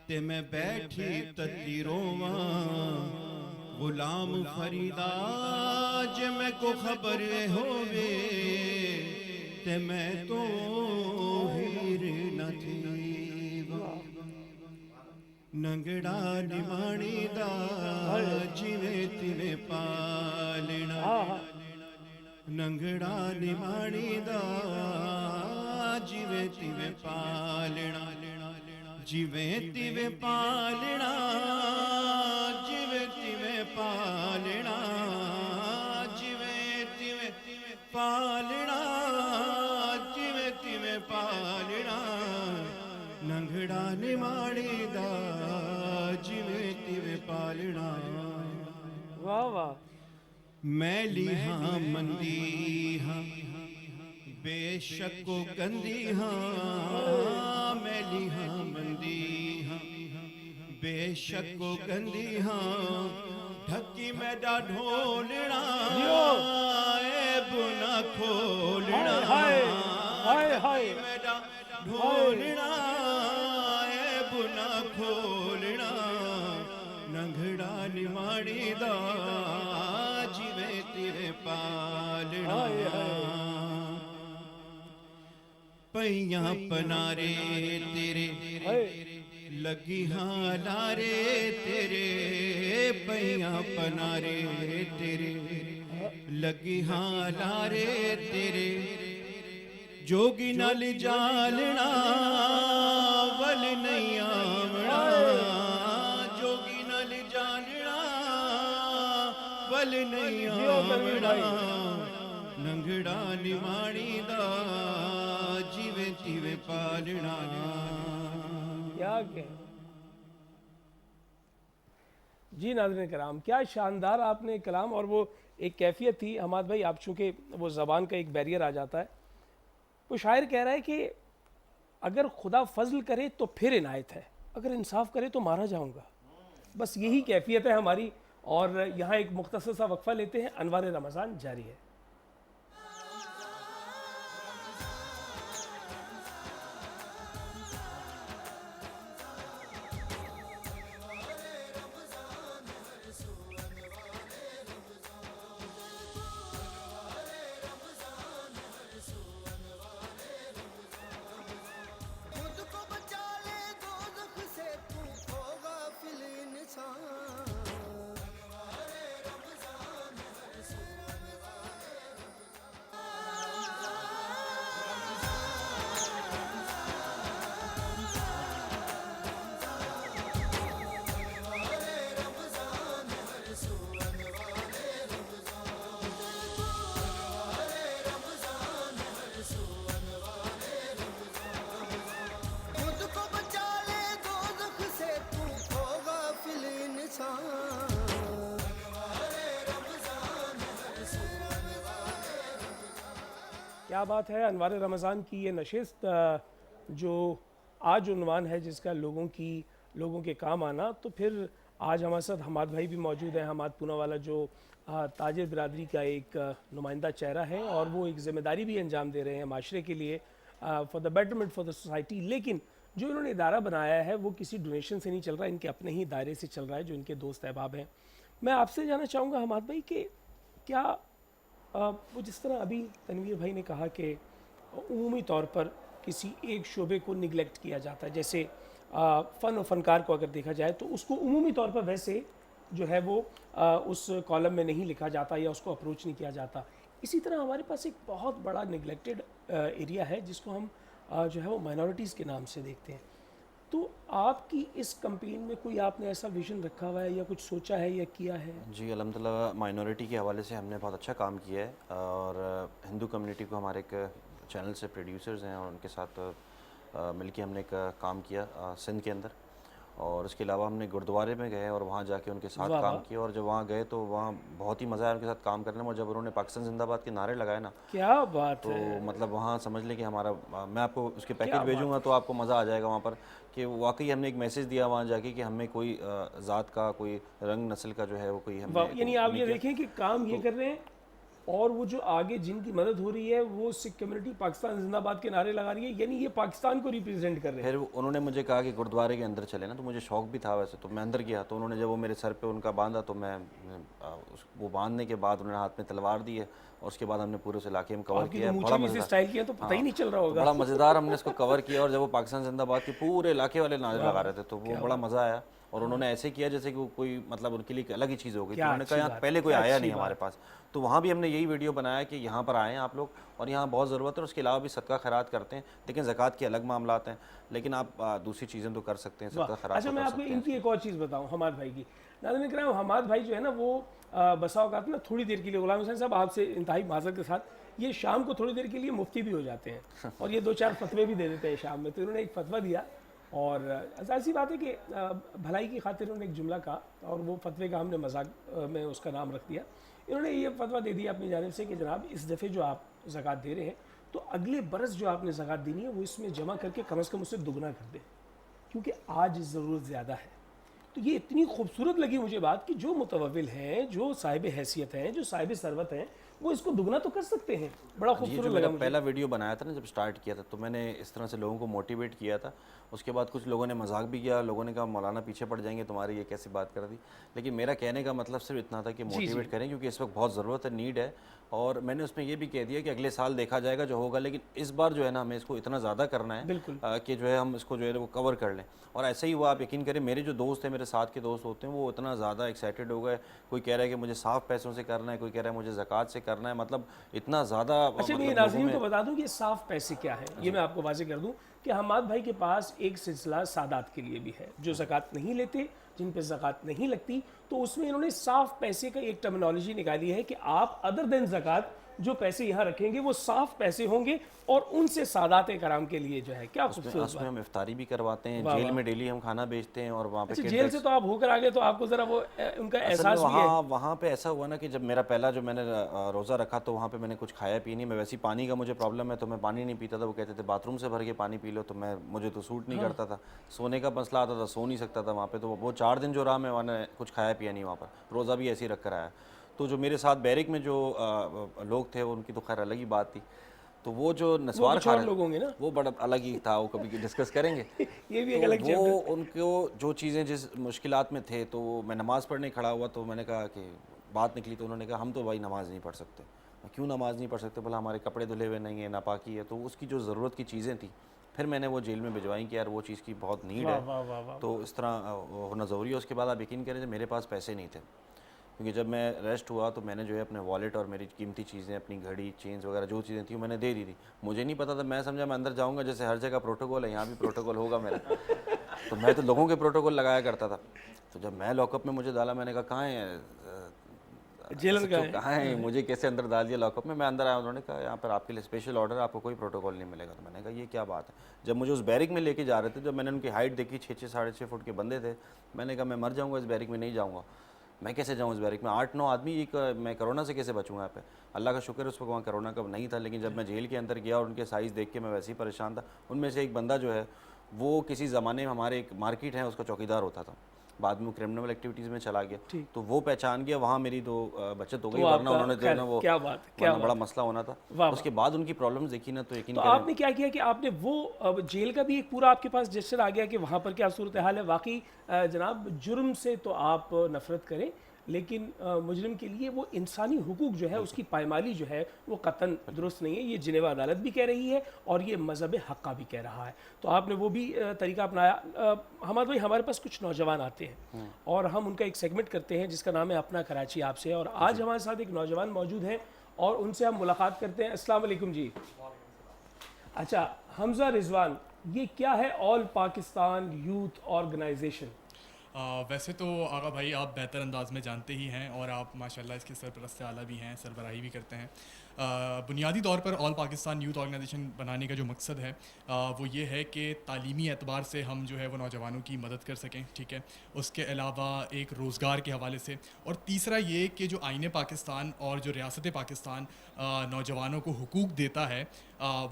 تے میں بیٹھی تتی روواں، غلام فریدا جے میں کو خبر ہووے، تے میں تو ہیر نہ تھیواں. ننگڑا نمانی دا جیویں تیویں پالنا، ننگڑا نمانی دا جیویں تیویں پالنا، جیویں تیویں پالنا، جیویں تیویں پالنا، جیویں تیویں پالنا، جیویں تیویں پالنا، ننگڑا نمانی دا جیویں تیویں پالنا. واہ واہ. میلی ہاں مندی ہاں بے شک و گندی ہاں، میلی ہاں مندی ہاں بے شک و گندی ہاں، ڈھکی میڈا ڈھولنا، عیب نہ کھولنا، ڈھکی میڈا ڈھولنا، عیب نہ کھولنا، ننگڑا نماڑی دا جیویں تیویں پالنا. پئیاں پنارے تیرے لگی ہاں لارے تیرے، پئیاں پنارے تیرے لگی ہاں لارے تیرے، جوگی نال جالنا ول نہیں آونا، جوگی نال جالنا ول نہیں آونا، ننگڑا نماڑی دا جیویں تیویں پالنا. کیا کہ جی ناظرین کرام، کیا شاندار آپ نے کلام، اور وہ ایک کیفیت تھی. حماد بھائی آپ چونکہ وہ زبان کا ایک بیریئر آ جاتا ہے، وہ شاعر کہہ رہا ہے کہ اگر خدا فضل کرے تو پھر عنایت ہے، اگر انصاف کرے تو مارا جاؤں گا. بس یہی کیفیت ہے ہماری. اور یہاں ایک مختصر سا وقفہ لیتے ہیں، انوار رمضان جاری ہے. کیا بات ہے. انوار رمضان کی یہ نشست جو آج عنوان ہے جس کا لوگوں کے کام آنا, تو پھر آج ہمارے ساتھ حماد بھائی بھی موجود ہیں. حماد پونا والا جو تاجر برادری کا ایک نمائندہ چہرہ ہے, اور وہ ایک ذمہ داری بھی انجام دے رہے ہیں معاشرے کے لیے, for the betterment for the society. لیکن جو انہوں نے ادارہ بنایا ہے وہ کسی ڈونیشن سے نہیں چل رہا, ان کے اپنے ہی دائرے سے چل رہا ہے جو ان کے دوست احباب ہیں. میں آپ سے جاننا چاہوں گا حماد بھائی کہ کیا وہ جس طرح ابھی تنویر بھائی نے کہا کہ عمومی طور پر کسی ایک شعبے کو نگلیکٹ کیا جاتا ہے, جیسے فن و فنکار کو اگر دیکھا جائے تو اس کو عمومی طور پر ویسے جو ہے وہ اس کالم میں نہیں لکھا جاتا یا اس کو اپروچ نہیں کیا جاتا. اسی طرح ہمارے پاس ایک بہت بڑا نگلیکٹڈ ایریا ہے جس کو ہم جو ہے وہ مائنورٹیز کے نام سے دیکھتے ہیں. تو آپ کی اس کمپین میں کوئی آپ نے ایسا ویژن رکھا ہوا ہے یا کچھ سوچا ہے یا کیا ہے؟ جی الحمدللہ مائنورٹی کے حوالے سے ہم نے بہت اچھا کام کیا ہے, اور ہندو کمیونٹی کو ہمارے ایک چینل سے پروڈیوسرز ہیں اور ان کے ساتھ مل کے ہم نے ایک کام کیا سندھ کے اندر, اور اس کے علاوہ ہم نے گردوارے میں گئے اور وہاں جا کے ان کے ساتھ کام کیا, اور جب وہاں گئے تو وہاں بہت ہی مزہ آیا ان کے ساتھ کام کرنے میں. اور جب انہوں نے پاکستان زندہ باد کے نعرے لگائے نا, کیا بات تو ہے, مطلب وہاں سمجھ لیں کہ ہمارا, میں آپ کو اس کے پیکج بھیجوں گا تو آپ کو مزہ آ جائے گا وہاں پر, کہ واقعی ہم نے ایک میسیج دیا وہاں جا کے کہ ہمیں کوئی ذات کا, کوئی رنگ نسل کا جو ہے وہ کوئی ہم, یعنی آپ یہ دیکھیں کہ کام یہ کر رہے ہیں, اور وہ جو آگے جن کی مدد ہو رہی ہے وہ سکھ کمیونٹی پاکستان زندہ باد کے نعرے لگا رہی ہے, یعنی یہ پاکستان کو ریپرزینٹ کر رہے ہیں. پھر انہوں نے مجھے کہا کہ گردوارے کے اندر چلے نا, تو مجھے شوق بھی تھا ویسے, تو میں اندر گیا تو انہوں نے جب وہ میرے سر پہ ان کا باندھا تو میں وہ باندھنے کے بعد انہوں نے ہاتھ میں تلوار دی ہے, اور اس کے بعد ہم نے پورے اس علاقے میں کور کیا. بڑا مزیدار بڑا مزیدار ہم نے اس کو کور کیا, اور جب وہ پاکستان زندہ باد کے پورے علاقے والے نعرے لگا رہے تھے تو وہ بڑا مزہ آیا. اور انہوں نے ایسے کیا جیسے کہ کوئی مطلب ان کے لیے الگ ہی چیز ہو گئی. انہوں نے کہا یہاں پہلے کوئی آیا نہیں ہمارے پاس, تو وہاں بھی ہم نے یہی ویڈیو بنایا کہ یہاں پر آئیں آپ لوگ, اور یہاں بہت ضرورت ہے. اور اس کے علاوہ بھی صدقہ خیرات کرتے ہیں, لیکن زکوٰۃ کے الگ معاملات ہیں, لیکن آپ دوسری چیزیں تو کر سکتے ہیں, صدقہ خیرات. اچھا میں آپ کو ان کی ایک اور چیز بتاؤں حماد بھائی کی. ناظرین کرام, حماد بھائی جو ہے نا وہ بسا اوقات نا تھوڑی دیر کے لیے, غلام حسین صاحب آپ سے انتہائی معذرت کے ساتھ, یہ شام کو تھوڑی دیر کے لیے مفتی بھی ہو جاتے ہیں اور یہ 2-4 فتوے بھی دے دیتے ہیں شام میں. تو انہوں نے ایک فتویٰ دیا, اور ظاہر سی بات ہے کہ بھلائی کی خاطر انہوں نے ایک جملہ کہا, اور وہ فتوے کا ہم نے مذاق میں اس کا نام رکھ دیا. انہوں نے یہ فتویٰ دے دیا اپنی جانب سے کہ جناب اس دفعے جو آپ زکوٰۃ دے رہے ہیں تو اگلے برس جو آپ نے زکوٰۃ دینی ہے وہ اس میں جمع کر کے کم از کم اس سے دگنا کر دیں, کیونکہ آج ضرورت زیادہ ہے. تو یہ اتنی خوبصورت لگی مجھے بات کہ جو متوول ہیں, جو صاحب حیثیت ہیں, جو صاحب ثروت ہیں, وہ اس کو دگنا تو کر سکتے ہیں. بڑا خوبصورت لگا مجھے. پہلا ویڈیو بنایا تھا نا جب سٹارٹ کیا تھا, تو میں نے اس طرح سے لوگوں کو موٹیویٹ کیا تھا. اس کے بعد کچھ لوگوں نے مذاق بھی کیا, لوگوں نے کہا مولانا پیچھے پڑ جائیں گے تمہاری, یہ کیسی بات کر دی. لیکن میرا کہنے کا مطلب صرف اتنا تھا کہ موٹیویٹ کریں, کیونکہ اس وقت بہت ضرورت ہے, نیڈ ہے. اور میں نے اس میں یہ بھی کہہ دیا کہ اگلے سال دیکھا جائے گا جو ہوگا, لیکن اس بار جو ہے نا ہمیں اس کو اتنا زیادہ کرنا ہے کہ جو ہے ہم اس کو جو ہے وہ کور کر لیں. اور ایسے ہی وہ آپ یقین کریں, میرے جو دوست ہیں, میرے ساتھ کے دوست ہوتے ہیں, وہ اتنا زیادہ ایکسائٹیڈ ہو گئے. کوئی کہہ رہا ہے کہ مجھے صاف پیسوں سے کرنا ہے, کوئی کہہ رہا ہے مجھے زکوٰۃ سے کرنا ہے, مطلب اتنا زیادہ. اچھا میں ناظرین کو بتا دوں کہ صاف پیسے کیا ہے, یہ میں آپ کو واضح کر دوں کہ حماد بھائی کے پاس ایک سلسلہ سادات کے لیے بھی ہے جو زکوٰۃ نہیں لیتے, جن پہ زکوٰۃ نہیں لگتی. تو اس میں انہوں نے صاف پیسے کا ایک ٹرمینالوجی نکالی ہے کہ آپ ادر دین زکوٰۃ جو پیسے یہاں رکھیں گے وہ صاف پیسے ہوں گے, اور ان سے سادات کرام کے لیے جو ہے کیا اس میں ہم افطاری بھی کرواتے ہیں, جیل میں ڈیلی ہم کھانا بیچتے ہیں. اور وہاں پہ جیل سے تو آپ ہو کر آگے تو آپ کو ذرا وہ ان کا احساس بھی ہے. وہاں پہ ایسا ہوا نا کہ جب میرا پہلا جو میں نے روزہ رکھا تو وہاں پہ میں نے کچھ کھایا پی نہیں. میں ویسے پانی کا مجھے پرابلم ہے تو میں پانی نہیں پیتا تھا. وہ کہتے تھے باتھ روم سے بھر کے پانی پی لو, تو مجھے تو سوٹ نہیں کرتا تھا. سونے کا مسئلہ آتا تھا, سو نہیں سکتا تھا وہاں پہ. تو وہ 4 دن جو رہا میں وہاں کچھ کھایا پیا نہیں وہاں پر, روزہ بھی ایسے ہی رکھ کر آیا. تو جو میرے ساتھ بیرک میں جو لوگ تھے ان کی تو خیر الگ ہی بات تھی. تو وہ جو نسوار کھا رہے تھے وہ بڑا الگ ہی تھا, وہ کبھی ڈسکس کریں گے. یہ بھی ایک الگ چیز. وہ ان کو جو چیزیں جس مشکلات میں تھے, تو میں نماز پڑھنے کھڑا ہوا تو میں نے کہا کہ بات نکلی, تو انہوں نے کہا ہم تو بھائی نماز نہیں پڑھ سکتے. کیوں نماز نہیں پڑھ سکتے؟ بولا ہمارے کپڑے دھلے ہوئے نہیں ہیں, ناپاکی ہے. تو اس کی جو ضرورت کی چیزیں تھیں پھر میں نے وہ جیل میں بھجوائیں کہ یار وہ چیز کی بہت نیڈ ہے, تو اس طرح ہونا ضروری ہے. اس کے بعد آپ یقین کریں میرے پاس پیسے نہیں تھے, کیونکہ جب میں ریسٹ ہوا تو میں نے جو ہے اپنے والیٹ اور میری قیمتی چیزیں, اپنی گھڑی, چینز وغیرہ جو چیزیں تھیں میں نے دے دی تھی. مجھے نہیں پتا تھا, میں سمجھا میں اندر جاؤں گا جیسے ہر جگہ پروٹوکول ہے, یہاں بھی پروٹوکول ہوگا میرا. تو میں تو لوگوں کے پروٹوکول لگایا کرتا تھا. تو جب میں لاک اپ میں مجھے ڈالا, میں نے کہا کہاں ہے جیلر, کہاں ہے, مجھے کیسے اندر ڈال دیا لاک اپ میں. میں اندر آیا, انہوں نے کہا یہاں پر آپ کے لیے اسپیشل آرڈر ہے, آپ کو کوئی پروٹوکول نہیں ملے گا. تو میں نے کہا یہ کیا بات ہے. جب مجھے اس بیرک میں لے کے جا رہے تھے, جب میں نے ان کی ہائٹ دیکھی 6-6 ساڑھے 6 فٹ کے بندے تھے, میں نے کہا میں مر جاؤں گا اس بیرک میں, نہیں جاؤں گا. میں کیسے جاؤں اس بیرک میں؟ 8-9 آدمی، ایک میں کرونا سے کیسے بچوں یہاں پہ؟ اللہ کا شکر ہے اس وقت وہاں کرونا کا نہیں تھا، لیکن جب میں جیل کے اندر گیا اور ان کے سائز دیکھ کے میں ویسے ہی پریشان تھا. ان میں سے ایک بندہ جو ہے وہ کسی زمانے میں ہمارے ایک مارکیٹ ہے اس کا چوکیدار ہوتا تھا، بعد میں وہ کرمنل ایکٹیویٹیز میں چلا گیا، تو وہ پہچان گیا، وہاں میری تو بچت ہو گئی، ورنہ انہوں نے جو ہے نا وہ ورنہ بڑا مسئلہ ہونا تھا. اس کے بعد ان کی پرابلمز دیکھی نا تو یقین تو کریں. آپ نے کیا کیا کہ آپ نے وہ جیل کا بھی ایک پورا آپ کے پاس جسر آ گیا کہ وہاں پر کیا صورتحال ہے؟ واقعی جناب جرم سے تو آپ نفرت کریں، لیکن مجرم کے لیے وہ انسانی حقوق جو ہے اس کی پائمالی جو ہے وہ قطعاً درست نہیں ہے. یہ جنیوا عدالت بھی کہہ رہی ہے اور یہ مذہب حقہ بھی کہہ رہا ہے. تو آپ نے وہ بھی طریقہ اپنایا. حماد بھائی، ہمارے پاس کچھ نوجوان آتے ہیں اور ہم ان کا ایک سیگمنٹ کرتے ہیں جس کا نام ہے اپنا کراچی آپ سے، اور آج ہمارے ساتھ ایک نوجوان موجود ہیں اور ان سے ہم ملاقات کرتے ہیں. السلام علیکم جی. اچھا حمزہ رضوان، یہ کیا ہے آل پاکستان یوتھ آرگنائزیشن؟ ویسے تو آغا بھائی آپ بہتر انداز میں جانتے ہی ہیں اور آپ ماشاءاللہ اس کے سرپرست اعلیٰ بھی ہیں، سربراہی بھی کرتے ہیں. بنیادی طور پر آل پاکستان یوتھ آرگنائزیشن بنانے کا جو مقصد ہے وہ یہ ہے کہ تعلیمی اعتبار سے ہم جو ہے وہ نوجوانوں کی مدد کر سکیں، ٹھیک ہے، اس کے علاوہ ایک روزگار کے حوالے سے، اور تیسرا یہ کہ جو آئین پاکستان اور جو ریاست پاکستان نوجوانوں کو حقوق دیتا ہے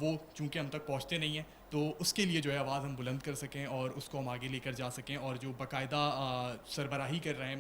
وہ چونکہ ہم تک پہنچتے نہیں ہیں، تو اس کے لیے جو ہے آواز ہم بلند کر سکیں اور اس کو ہم آگے لے کر جا سکیں. اور جو باقاعدہ سربراہی کر رہے ہیں،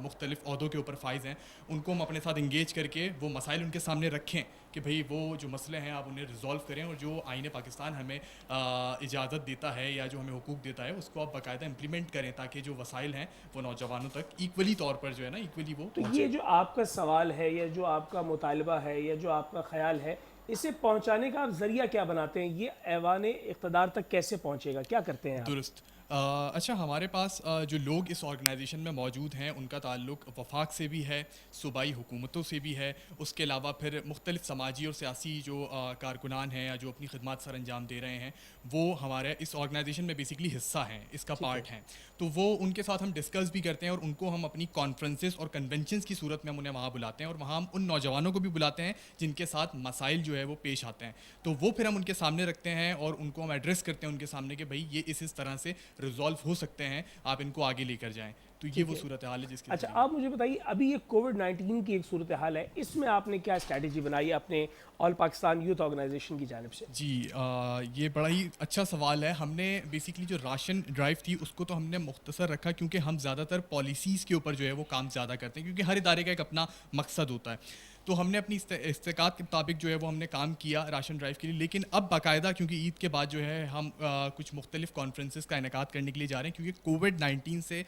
مختلف عہدوں کے اوپر فائز ہیں، ان کو ہم اپنے ساتھ انگیج کر کے وہ مسائل ان کے سامنے رکھیں کہ بھئی وہ جو مسئلے ہیں آپ انہیں ریزالو کریں، اور جو آئین پاکستان ہمیں اجازت دیتا ہے یا جو ہمیں حقوق دیتا ہے اس کو آپ باقاعدہ امپلیمنٹ کریں تاکہ جو وسائل ہیں وہ نوجوانوں تک ایکولی طور پر جو ہے نا ایکولی وہ تو یہ جو آپ کا سوال ہے یا جو آپ کا مطالبہ ہے یا جو آپ کا خیال ہے، اسے پہنچانے کا آپ ذریعہ کیا بناتے ہیں؟ یہ ایوان اقتدار تک کیسے پہنچے گا؟ کیا کرتے ہیں آپ؟ درست. اچھا، ہمارے پاس جو لوگ اس آرگنائزیشن میں موجود ہیں ان کا تعلق وفاق سے بھی ہے، صوبائی حکومتوں سے بھی ہے، اس کے علاوہ پھر مختلف سماجی اور سیاسی جو کارکنان ہیں یا جو اپنی خدمات سر انجام دے رہے ہیں وہ ہمارے اس آرگنائزیشن میں بیسکلی حصہ ہیں، اس کا پارٹ ہیں. تو وہ ان کے ساتھ ہم ڈسکس بھی کرتے ہیں اور ان کو ہم اپنی کانفرنسز اور کنونشنز کی صورت میں ہم انہیں وہاں بلاتے ہیں، اور وہاں ہم ان نوجوانوں کو بھی بلاتے ہیں جن کے ساتھ مسائل جو ہے وہ پیش آتے ہیں. تو وہ پھر ہم ان کے سامنے رکھتے ہیں اور ان کو ہم ایڈریس کرتے ہیں ان کے سامنے کہ بھائی یہ اس طرح سے ریزالو ہو سکتے ہیں، آپ ان کو آگے لے کر جائیں. تو یہ وہ صورتحال ہے جس کے. اچھا آپ مجھے بتائیے، ابھی یہ کووڈ-19 کی ایک صورتحال ہے، اس میں آپ نے کیا اسٹریٹجی بنائی ہے اپنے آل پاکستان یوتھ آرگنائزیشن کی جانب سے؟ جی یہ بڑا ہی اچھا سوال ہے. ہم نے بیسکلی جو راشن ڈرائیو تھی اس کو تو ہم نے مختصر رکھا کیونکہ ہم زیادہ تر پالیسیز کے اوپر جو ہے وہ کام زیادہ کرتے ہیں، کیونکہ ہر ادارے کا ایک اپنا مقصد ہوتا ہے. تو ہم نے اپنی استقامت کے مطابق جو ہے وہ ہم نے کام کیا راشن ڈرائیو کے لیے. لیکن اب باقاعدہ کیونکہ عید کے بعد جو ہے ہم کچھ مختلف کانفرنسز کا انعقاد کرنے کے لیے جا رہے ہیں، کیونکہ کووڈ-19 سے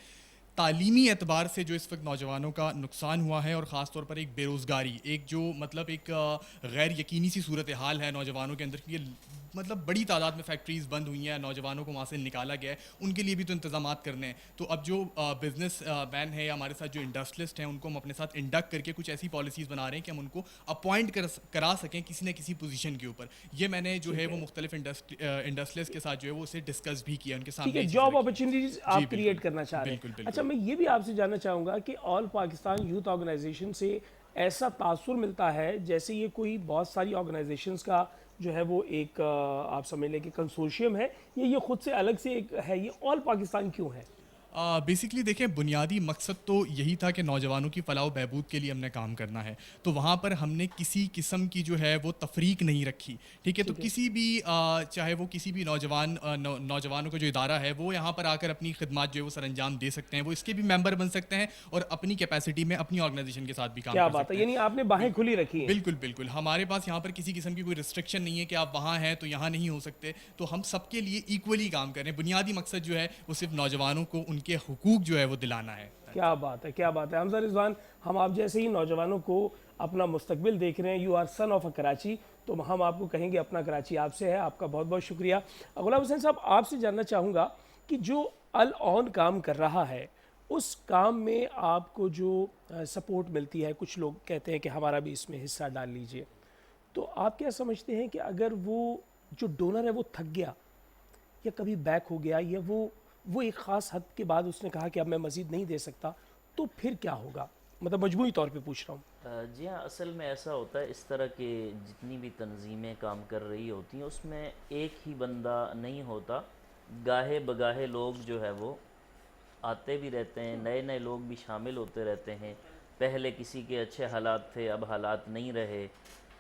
تعلیمی اعتبار سے جو اس وقت نوجوانوں کا نقصان ہوا ہے، اور خاص طور پر ایک بے روزگاری، ایک جو مطلب ایک غیر یقینی سی صورتحال ہے نوجوانوں کے اندر، کیونکہ مطلب بڑی تعداد میں فیکٹریز بند ہوئی ہیں، نوجوانوں کو وہاں سے نکالا گیا ہے، ان کے لیے بھی تو انتظامات کرنے ہیں. تو اب جو بزنس مین ہے یا ہمارے ساتھ جو انڈسٹریلسٹ ہیں ان کو ہم اپنے ساتھ انڈکٹ کر کے کچھ ایسی پالیسیز بنا رہے ہیں کہ ہم ان کو اپوائنٹ کرا سکیں کسی نہ کسی پوزیشن کے اوپر. یہ میں نے جو ہے وہ مختلف انڈسٹریلسٹ کے ساتھ جو ہے وہ اسے ڈسکس بھی کیا ان کے سامنے. جاب اپرچونیٹیز آپ کریٹ کرنا چاہ رہے ہیں. اچھا میں یہ بھی آپ سے جاننا چاہوں گا کہ آل پاکستان یوتھ آرگنائزیشن سے ایسا تاثر ملتا ہے جیسے یہ کوئی بہت ساری آرگنائزیشنز کا جو ہے وہ ایک آپ سمجھ لیں کہ کنسورشیم ہے، یہ خود سے الگ سے ایک ہے، یہ آل پاکستان کیوں ہے؟ بیسکلی دیکھیں بنیادی مقصد تو یہی تھا کہ نوجوانوں کی فلاح و بہبود کے لیے ہم نے کام کرنا ہے. تو وہاں پر ہم نے کسی قسم کی جو ہے وہ تفریق نہیں رکھی، ٹھیک ہے. تو کسی بھی چاہے وہ کسی بھی نوجوانوں کا جو ادارہ ہے وہ یہاں پر آ کر اپنی خدمات جو ہے وہ سر انجام دے سکتے ہیں، وہ اس کے بھی ممبر بن سکتے ہیں اور اپنی کیپیسٹی میں اپنی آرگنائزیشن کے ساتھ بھی کام کر سکتے ہیں. کیا بات ہے، یعنی آپ نے باہیں کھلی رکھی ہیں. بالکل بالکل، ہمارے پاس یہاں پر کسی قسم کی کوئی ریسٹرکشن نہیں ہے کہ آپ وہاں ہیں تو یہاں نہیں ہو سکتے. تو ہم سب کے لیے ایکولی کام کریں. بنیادی مقصد جو ہے وہ صرف نوجوانوں کو ان کے حقوق جو ہے وہ دلانا ہے. کیا بات ہے، کیا بات ہے. حمزہ رضوان، ہم آپ جیسے ہی نوجوانوں کو اپنا مستقبل دیکھ رہے ہیں، یو آر سن آف اے کراچی، تو ہم آپ کو کہیں گے اپنا کراچی آپ سے ہے. آپ کا بہت بہت شکریہ. غلام حسین صاحب، آپ سے جاننا چاہوں گا کہ جو الآن کام کر رہا ہے اس کام میں آپ کو جو سپورٹ ملتی ہے، کچھ لوگ کہتے ہیں کہ ہمارا بھی اس میں حصہ ڈال لیجئے، تو آپ کیا سمجھتے ہیں کہ اگر وہ جو ڈونر ہے وہ تھک گیا یا کبھی بیک ہو گیا یا وہ ایک خاص حد کے بعد اس نے کہا کہ اب میں مزید نہیں دے سکتا، تو پھر کیا ہوگا؟ مطلب مجموعی طور پہ پوچھ رہا ہوں. جی ہاں، اصل میں ایسا ہوتا ہے، اس طرح کے جتنی بھی تنظیمیں کام کر رہی ہوتی ہیں اس میں ایک ہی بندہ نہیں ہوتا، گاہے بگاہے لوگ جو ہے وہ آتے بھی رہتے ہیں، نئے نئے لوگ بھی شامل ہوتے رہتے ہیں. پہلے کسی کے اچھے حالات تھے، اب حالات نہیں رہے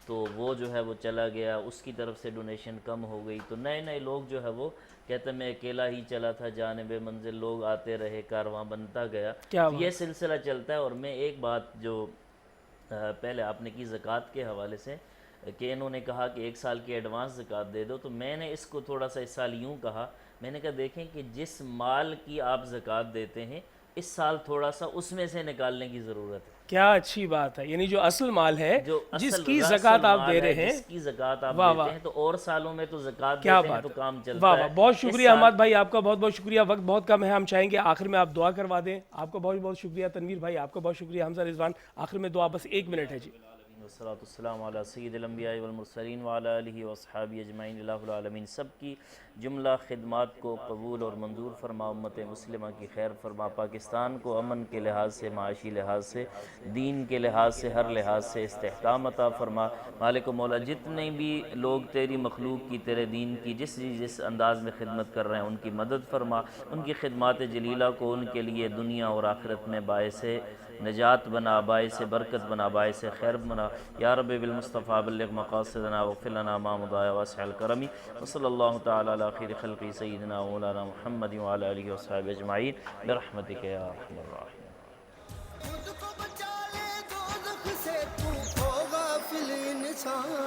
تو وہ جو ہے وہ چلا گیا، اس کی طرف سے ڈونیشن کم ہو گئی، تو نئے نئے لوگ جو ہے وہ کہتے میں اکیلا ہی چلا تھا جانب منزل، لوگ آتے رہے، کارواں بنتا گیا. تو یہ سلسلہ چلتا ہے. اور میں ایک بات جو پہلے آپ نے کی زکوٰۃ کے حوالے سے کہ انہوں نے کہا کہ 1 سال کی ایڈوانس زکوٰۃ دے دو، تو میں نے اس کو تھوڑا سا اس سال یوں کہا، میں نے کہا دیکھیں کہ جس مال کی آپ زکوٰۃ دیتے ہیں اس سال تھوڑا سا اس میں سے نکالنے کی ضرورت ہے. کیا اچھی بات ہے، یعنی جو اصل مال ہے، جو جس اصل کی رأس زکوٰۃ آپ المال دے ہے، رہے ہیں، جس کی زکوٰۃ آپ واہ دیتے ہیں، تو اور سالوں میں تو زکوٰۃ کیا دیتے ہیں بات تو ہے. کام چلتا واہ ہے. واہ، بہت اس شکریہ سال حماد بھائی، آپ کا بہت بہت شکریہ. وقت بہت کم ہے، ہم چاہیں گے آخر میں آپ دعا کروا دیں. آپ کا بہت بہت شکریہ. تنویر بھائی آپ کا بہت شکریہ. حمزہ رضوان آخر میں دعا، بس 1 منٹ ہے جی. والصلاة والسلام علی سید الانبیاء والمرسلین وعلی آلہ واصحابہ اجمعین. الہ العالمین سب کی جملہ خدمات کو قبول اور منظور فرما، امت مسلمہ کی خیر فرما، پاکستان کو امن کے لحاظ سے، معاشی لحاظ سے، دین کے لحاظ سے، ہر لحاظ سے استحکام عطا فرما. مالک و مولا جتنے بھی لوگ تیری مخلوق کی، تیرے دین کی جس انداز میں خدمت کر رہے ہیں ان کی مدد فرما، ان کی خدمات جلیلہ کو ان کے لیے دنیا اور آخرت میں باعث نجات بنا، باعث برکت بنا، باعث خیر بنا. یا رب بالمصطفیٰ بلغ مقاصدنا واغفر لنا ما مضى واسع الكرم. وصلی اللہ تعالی علی خیر خلقی سیدنا مولانا محمد وعلی آلہ وصحبہ اجمعین برحمتک یا ارحم الراحمین. خود کو بچا لے دوزخ سے، تو ہو غافل انسان.